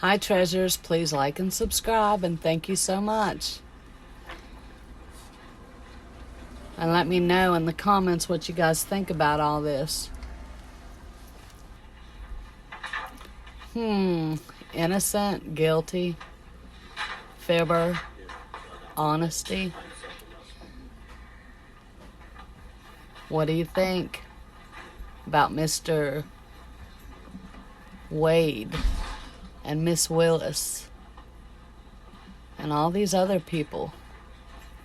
Hi, treasures. Please like and subscribe, and thank you so much. And let me know in the comments what you guys think about all this. Innocent, guilty, fibber, honesty. What do you think about Mr. Wade and Miss Willis and all these other people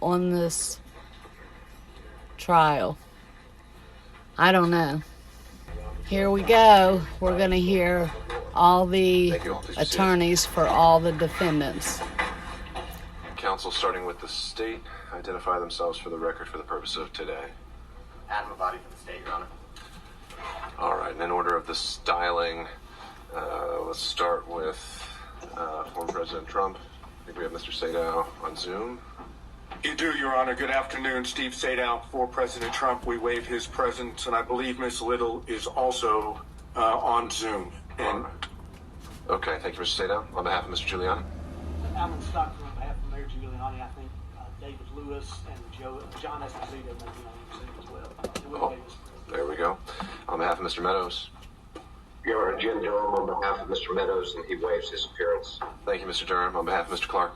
on this trial? I don't know. Here we go. We're going to hear all the attorneys for all the defendants. Counsel, starting with the state, identify themselves for the record for the purpose of today. Adam Abadi for the state, Your Honor. All right, and in order of the styling, let's start with former President Trump. I think we have Mr. Sadow on Zoom. You do, Your Honor. Good afternoon. Steve Sadow for President Trump. We waive his presence, and I believe Ms. Little is also on Zoom. And Okay, thank you, Mr. Sadow. On behalf of Mr. Giuliani. Alan Stockton on behalf of Mayor Giuliani. I think David Lewis and John Esposito may be on Zoom as well. There we go. On behalf of Mr. Meadows. Your Honor, Jim Durham on behalf of Mr. Meadows, and he waives his appearance. Thank you, Mr. Durham. On behalf of Mr. Clark.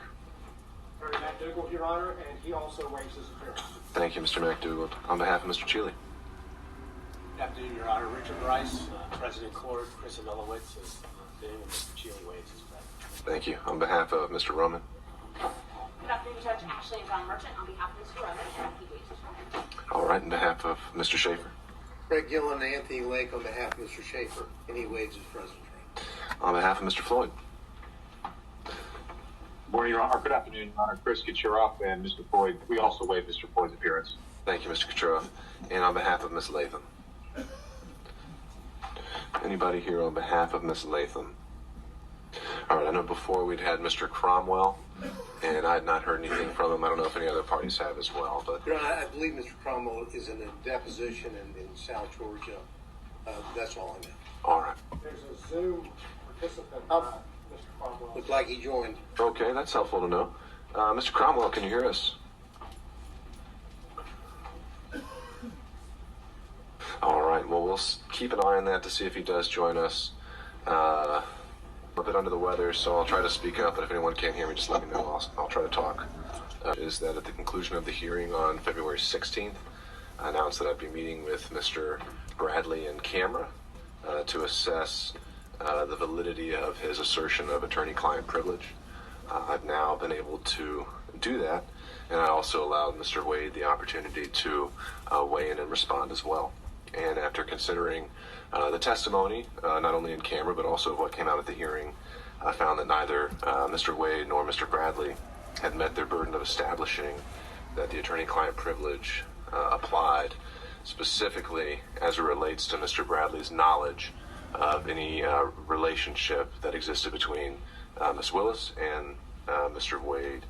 Attorney McDougall, Your Honor, and he also waives his appearance. Thank you, Mr. McDougald. On behalf of Mr. Chile. Good afternoon, Your Honor. Richard Rice, President Court, Chris Amelowitz is doing, and Mr. Chile waives his presence. Thank you. On behalf of Mr. Roman. Good afternoon, Judge Ashley and John Merchant, on behalf of Mr. Roman, and he waives his right. All right, on behalf of Mr. Schaefer. Greg Gillen and Anthony Lake on behalf of Mr. Schaefer, and he waives his presence right. On behalf of Mr. Floyd. Morning, Your Honor. Good afternoon, Your Honor. Chris Cashapp and Mr. Floyd. We also waive Mr. Floyd's appearance. Thank you, Mr. Kucherov. And on behalf of Ms. Latham. Anybody here on behalf of Ms. Latham? All right, I know before we'd had Mr. Cromwell, and I had not heard anything from him. I don't know if any other parties have as well, but... Your Honor, I believe Mr. Cromwell is in a deposition in South Georgia. That's all I know. All right. There's a Zoom participant, Mr. Cromwell. Looked like he joined. Okay, that's helpful to know. Mr. Cromwell, can you hear us? All right, well, we'll keep an eye on that to see if he does join us. A bit under the weather, so I'll try to speak up, but if anyone can't hear me, just let me know. I'll try to talk. Is that at the conclusion of the hearing on February 16th, I announced that I'd be meeting with Mr. Bradley in camera to assess the validity of his assertion of attorney-client privilege. I've now been able to do that, and I also allowed Mr. Wade the opportunity to weigh in and respond as well. And after considering the testimony, not only in camera, but also what came out at the hearing, I found that neither Mr. Wade nor Mr. Bradley had met their burden of establishing that the attorney-client privilege applied, specifically as it relates to Mr. Bradley's knowledge of any relationship that existed between Ms. Willis and Mr. Wade.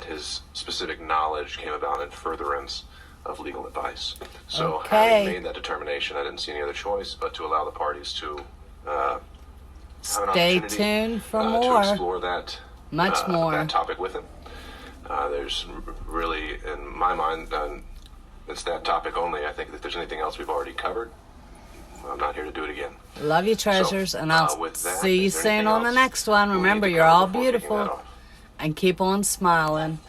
His specific knowledge came about in furtherance of legal advice. So having made that determination, I didn't see any other choice but to allow the parties to have an Stay opportunity tuned for more. to explore that, Much more. that topic with him. There's really, in my mind, it's that topic only. I think that if there's anything else we've already covered, I'm not here to do it again. Love you, treasures, and I'll with that, see you is there soon anything on the else next one. we need Remember, to you're cover all before kicking that beautiful. off? And keep on smiling.